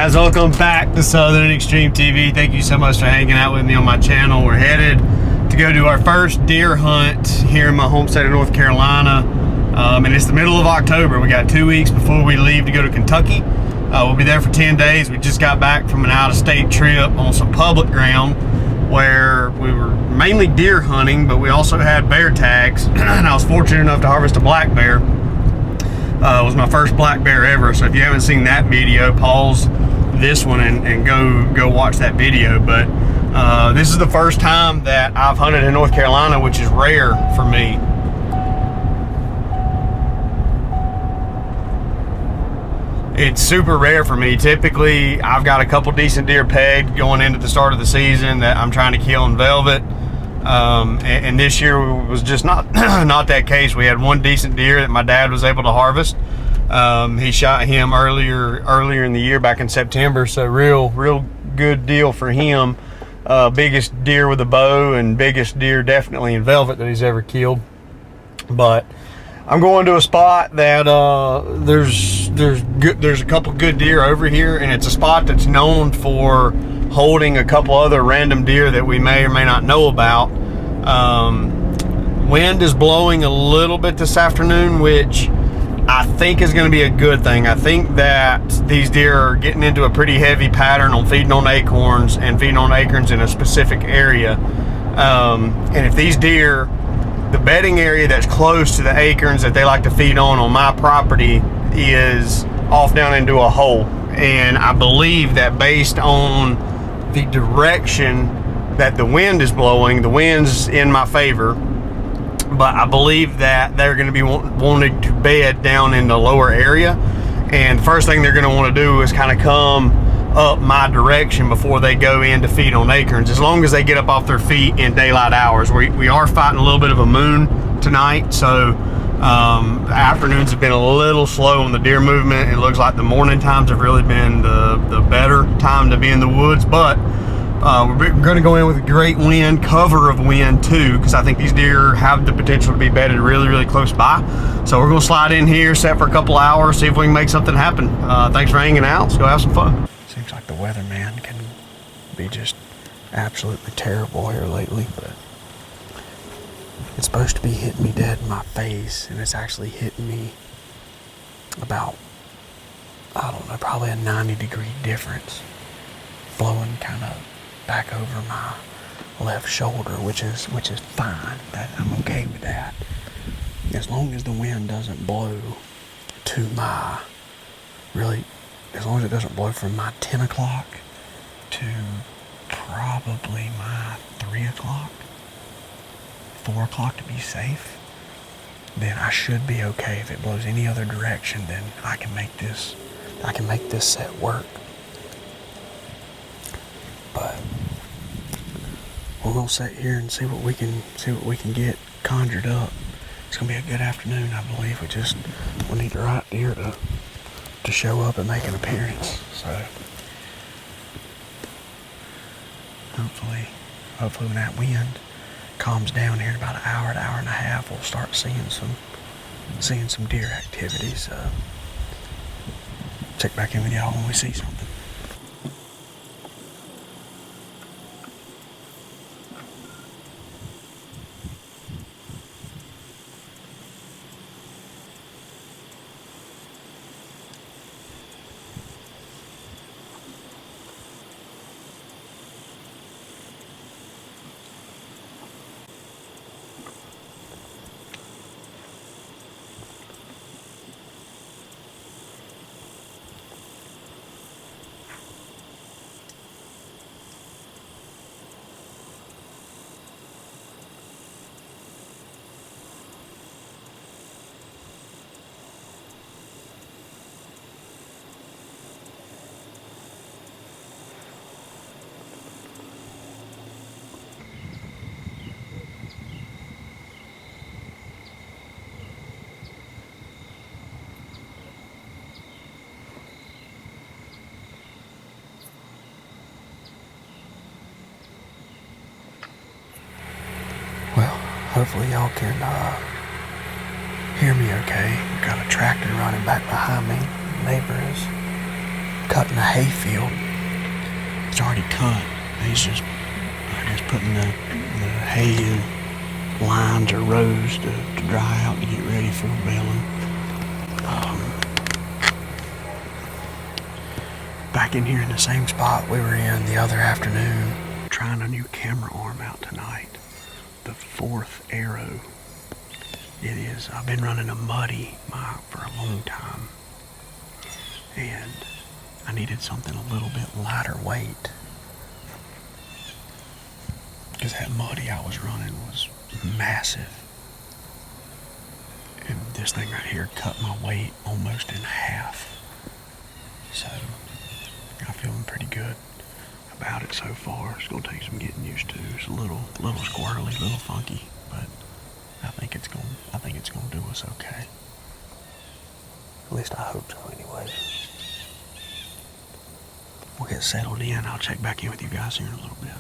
Guys, welcome back to Southern Extreme TV. Thank you so much for hanging out with me on my channel. We're headed to go do our first deer hunt here in my home state of North Carolina. And it's the middle of October. We got 2 weeks before we leave to go to Kentucky. We'll be there for 10 days. We just got back from an out-of-state trip on some public ground where we were mainly deer hunting, but we also had bear tags. And I was fortunate enough to harvest a black bear. It was my first black bear ever, so if you haven't seen that video, pause this one and go watch that video. But this is the first time that I've hunted in North Carolina, which is rare for me. It's super rare for me. Typically, I've got a couple decent deer pegged going into the start of the season that I'm trying to kill in velvet. And this year was just not not that case. We had one decent deer that my dad was able to harvest. He shot him earlier in the year, back in September, so real good deal for him. Biggest deer with a bow and biggest deer definitely in velvet that he's ever killed. But I'm going to a spot that there's a couple good deer over here, and it's a spot that's known for holding a couple other random deer that we may or may not know about. Wind is blowing a little bit this afternoon, which I think is going to be a good thing. I think that these deer are getting into a pretty heavy pattern on feeding on acorns and feeding on acorns in a specific area. And if these deer, the bedding area that's close to the acorns that they like to feed on my property is off down into a hole. And I believe that based on the direction that the wind is blowing, the wind's in my favor, but I believe that they're going to be wanting to bed down in the lower area, and the first thing they're going to want to do is kind of come up my direction before they go in to feed on acorns, as long as they get up off their feet in daylight hours. We are fighting a little bit of a moon tonight, so the afternoons have been a little slow on the deer movement. It looks like the morning times have really been the better time to be in the woods, but we're going to go in with a great wind, cover of wind too, because I think these deer have the potential to be bedded really close by. So we're going to slide in here, set for a couple hours, see if we can make something happen. Thanks for hanging out. Let's go have some fun. Seems like the weatherman can be just absolutely terrible here lately, but it's supposed to be hitting me dead in my face, and it's actually hitting me about, I don't know, probably a 90-degree difference, blowing kind of back over my left shoulder, which is fine. I'm okay with that, as long as the wind doesn't blow to my as long as it doesn't blow from my 10 o'clock to probably my 3 o'clock, 4 o'clock to be safe, then I should be okay. If it blows any other direction, then I can make this set work. But we're gonna sit here and see what we can get conjured up. It's gonna be a good afternoon, I believe. We need the right deer to show up and make an appearance. So hopefully when that wind calms down here in about an hour and a half, we'll start seeing some deer activity. So check back in with y'all when we see something. Hopefully y'all can hear me okay. We've got a tractor running back behind me. The neighbor is cutting a hay field. It's already cut. He's just, I guess, putting the hay in lines or rows to dry out to get ready for baling. Back in here in the same spot we were in the other afternoon, trying a new camera arm out tonight. The 4th Arrow. It is. I've been running a Muddy for a long time, and I needed something a little bit lighter weight, because that Muddy I was running was massive, and this thing right here cut my weight almost in half. So I'm feeling pretty good about it so far. It's gonna take some getting used to. It's a little squirrely, a little funky, but I think it's gonna do us okay. At least I hope so anyway. We'll get settled in. I'll check back in with you guys here in a little bit.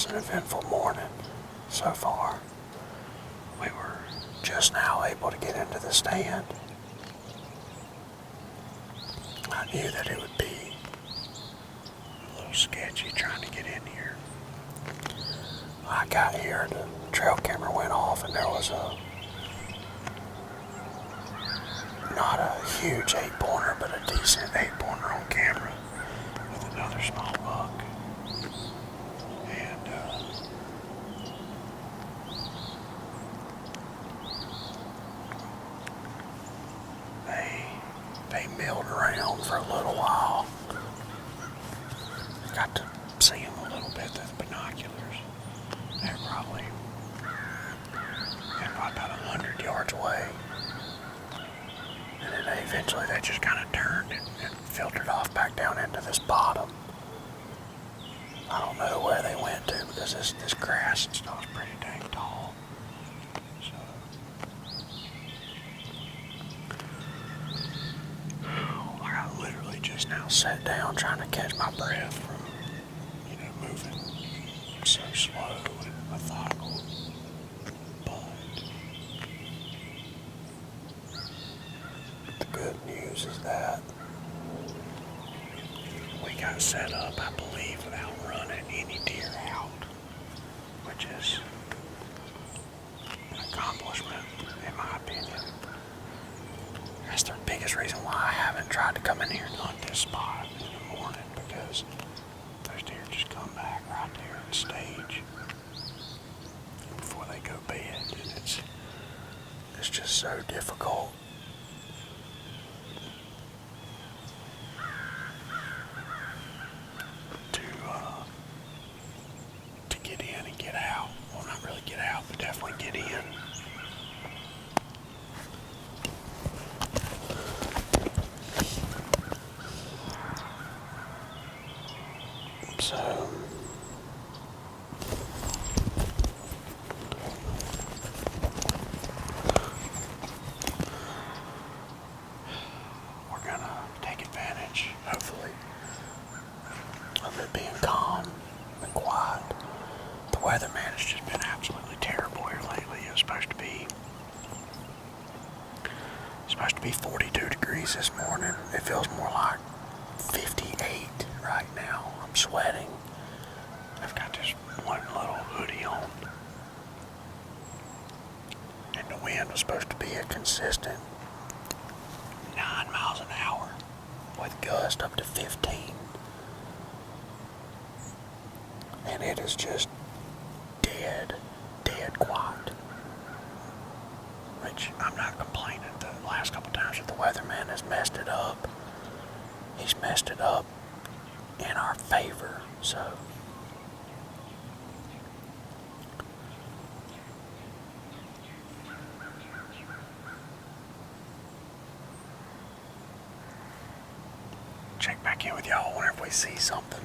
An eventful morning so far. We were just now able to get into the stand. I knew that it would be a little sketchy trying to get in here. I got here, the trail camera went off, and there was not a huge 8-pointer, but a decent 8-pointer on camera with another small buck. They milled around for a little while. Got to see them a little bit through the binoculars. They're probably about 100 yards away. And then eventually they just kind of turned and filtered off back down into this bottom. I don't know where they went to, because this grass and stuff is pretty dang tall. Just now sat down trying to catch my breath from, moving so slow and methodical, but the good news is that we got set up, I believe, without running any deer out, which is an accomplishment, in my opinion. That's the biggest reason why I haven't tried to come in here and hunt this spot in the morning, because those deer just come back right there and stage before they go bed, and it's just so difficult to get in and get out. Well, not really get out, but definitely get in. So we're gonna take advantage, hopefully, of it being calm and quiet. The weather, man, has just been absolutely terrible here lately. It was supposed to be 42 degrees this morning. It feels more like 58 right now. I'm sweating. I've got this one little hoodie on. And the wind was supposed to be a consistent 9 miles an hour with gusts up to 15. And it is just dead quiet. Which I'm not complaining. The last couple times that the weatherman has messed it up, he's messed it up in our favor. So check back in with y'all whenever we see something.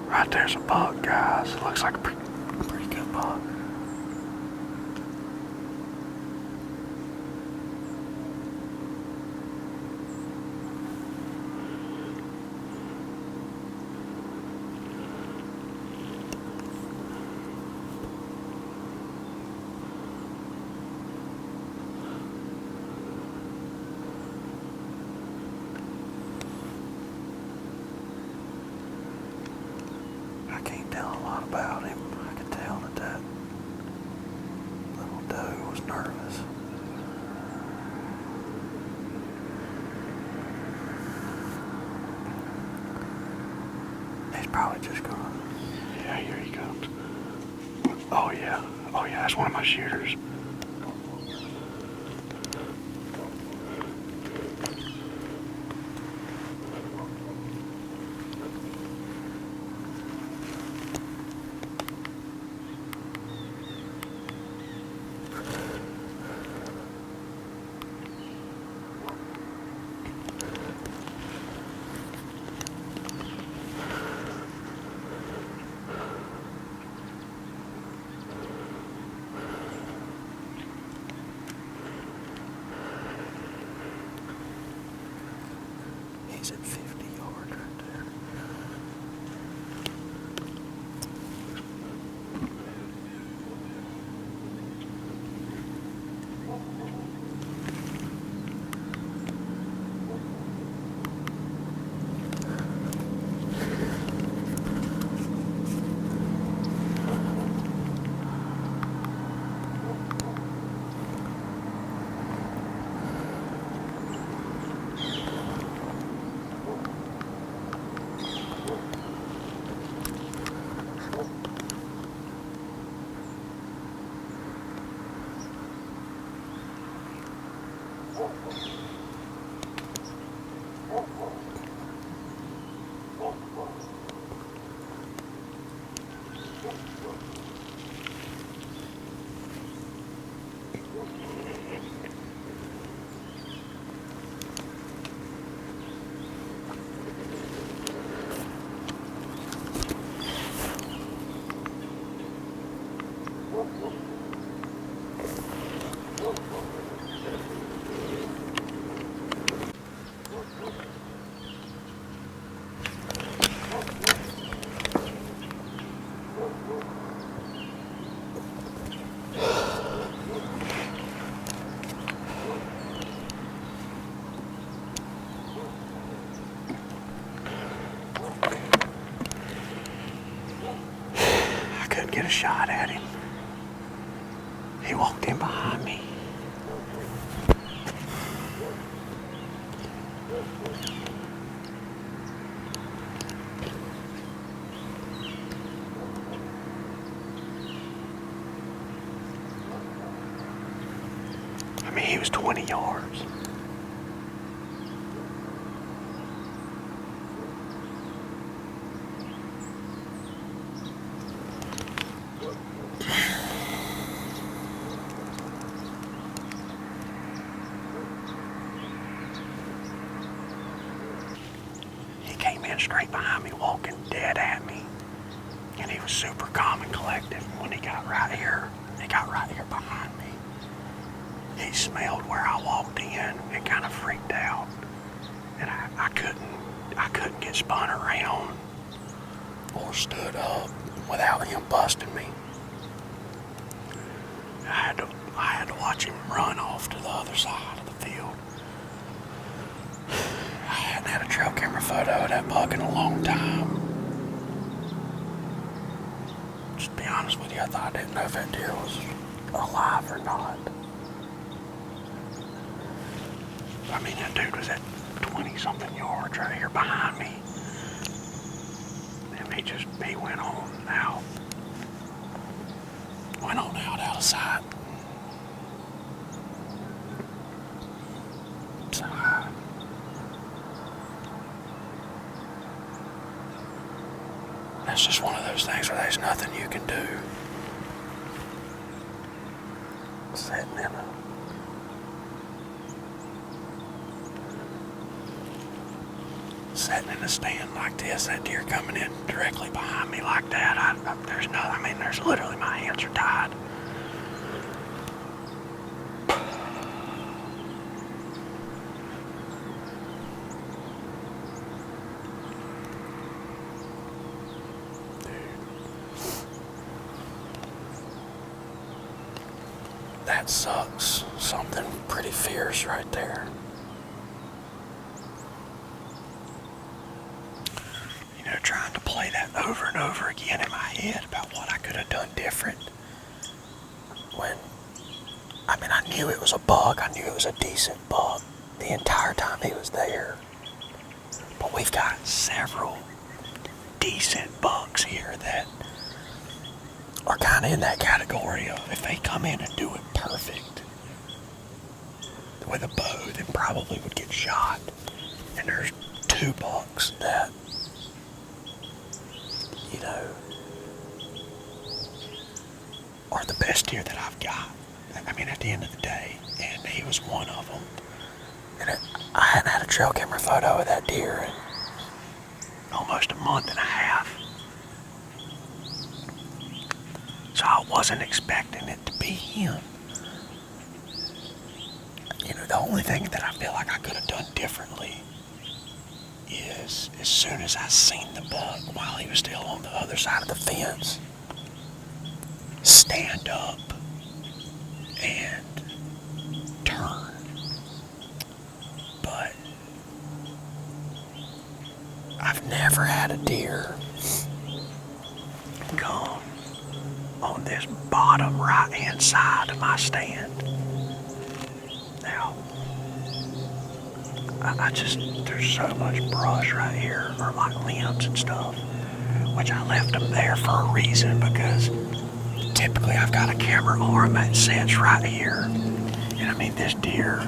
Right there's a buck, guys. It looks like a pretty good buck. was nervous. He's probably just gonna... Yeah, here he comes. Oh yeah, that's one of my shooters. He's at 50 yards right there. Get a shot at him. He walked in behind me. I mean, he was 20 yards. Straight behind me, walking dead at me, and he was super calm and collective. When he got right here behind me, he smelled where I walked in and kind of freaked out, and I couldn't get spun around or stood up without him busting me. I had to watch him run off to the other side of the field. I hadn't had a trail camera photo of that buck in a long time. Just to be honest with you, I didn't know if that deer was alive or not. I mean, that dude was at 20-something yards right here behind me. And he went on out. Went on out of sight. So, that's just one of those things where there's nothing you can do. Sitting in a stand like this, that deer coming in directly behind me like that, there's literally my hands are tied. That sucks. Something pretty fierce right there. You know, trying to play that over and over again in my head about what I could have done different when I mean, I knew it was a buck. I knew it was a decent buck the entire time he was there. But we've got several decent bucks here that are kind of in that category of if they come in and do it perfect with a bow, then probably would get shot. And there's 2 bucks that, you know, are the best deer that I've got. I mean, at the end of the day, and he was one of them. And I hadn't had a trail camera photo of that deer in almost a month and a half. So I wasn't expecting it to be him. You know, the only thing that I feel like I could have done differently is as soon as I seen the buck while he was still on the other side of the fence, stand up and turn. But I've never had a deer come on this bottom right hand side of my stand. Now, I just, there's so much brush right here, or like limbs and stuff, which I left them there for a reason, because typically I've got a camera arm that sits right here. And I mean, this deer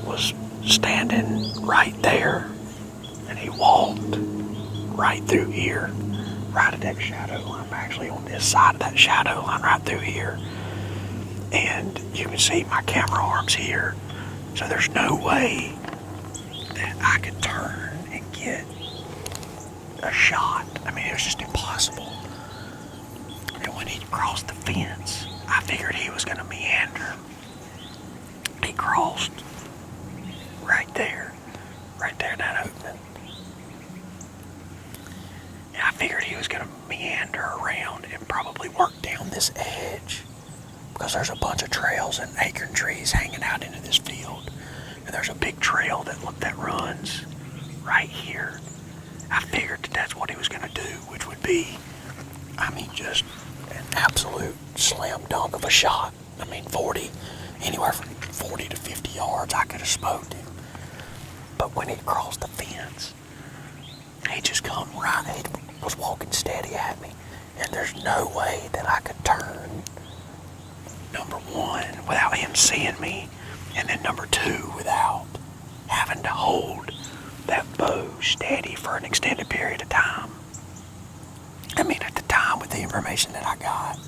was standing right there, and he walked right through here, right at that shadow line. I'm actually on this side of that shadow line right through here. And you can see my camera arms here. So there's no way that I could turn and get a shot. I mean, it was just impossible. And when he crossed the fence, I figured he was gonna meander. He crossed right there in that opening. And I figured he was gonna meander around and probably work down this edge, because there's a bunch of trails and acorn trees hanging out into this field. And there's a big trail that runs right here. I figured that's what he was gonna do, which would be, I mean, just an absolute slam dunk of a shot. I mean, anywhere from 40 to 50 yards, I could have smoked him. But when he crossed the fence, he just come right, he was walking steady at me. And there's no way that I could turn, number one, without him seeing me, and then number two, without having to hold that bow steady for an extended period of time. I mean, at the time, with the information that I got,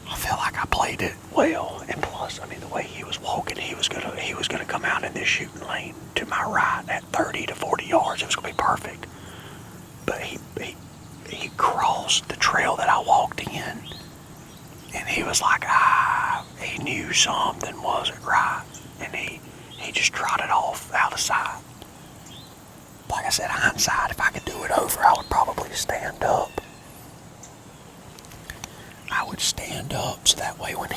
I felt like I played it well. And plus, I mean, the way he was walking, he was gonna come out in this shooting lane to my right at 30 to 40 yards. It was gonna be perfect. But he crossed the trail that I walked in, and he was like, he knew something wasn't right, and he just trotted off out of sight. Like I said, hindsight, if I could do it over, I would probably stand up. I would stand up so that way when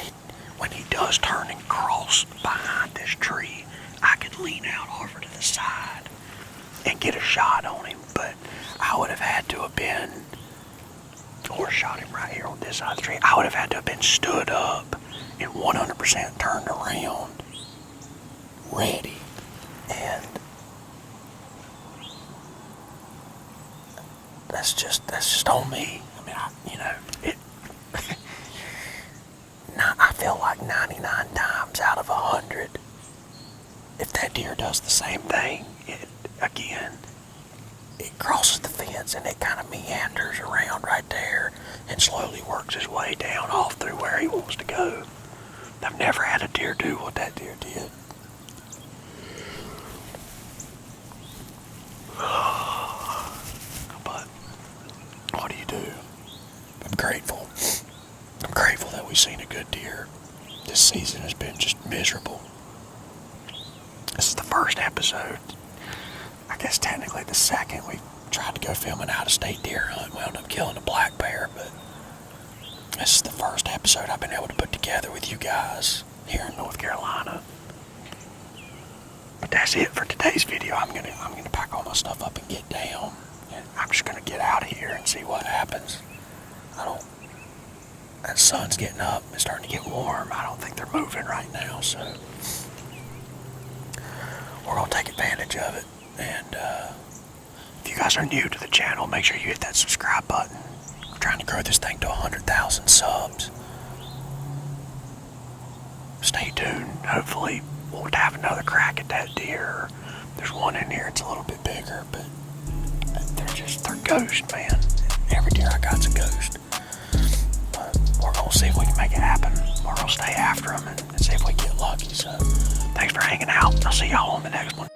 he does turn and cross behind this tree, I could lean out over to the side and get a shot on him. But I would have had to have been, or shot him right here on this side of the tree, I would have had to have been stood up and 100% turned around, ready. And that's just on me. I mean, I feel like 99 times out of 100, if that deer does the same thing, it crosses the fence and it kind of meanders around right there and slowly works his way down off through where he wants to go. I've never had a deer do what that deer did. But what do you do? I'm grateful. I'm grateful that we've seen a good deer. This season has been just miserable. This is the first episode. I guess technically the second. We tried to go film an out-of-state deer hunt. We wound up killing a black bear, but this is the first episode I've been able to put together with you guys here in North Carolina. But that's it for today's video. I'm gonna pack all my stuff up and get down. And I'm just gonna get out of here and see what happens. That sun's getting up. It's starting to get warm. I don't think they're moving right now, so we're gonna take advantage of it. And if you guys are new to the channel, make sure you hit that subscribe button. We're trying to grow this thing to 100,000 subs. Stay tuned. Hopefully we'll have another crack at that deer. There's one in here, it's a little bit bigger, but they're ghost, man. Every deer I got's a ghost. But we're gonna see if we can make it happen. We're gonna stay after them and see if we can get lucky. So thanks for hanging out. I'll see y'all on the next one.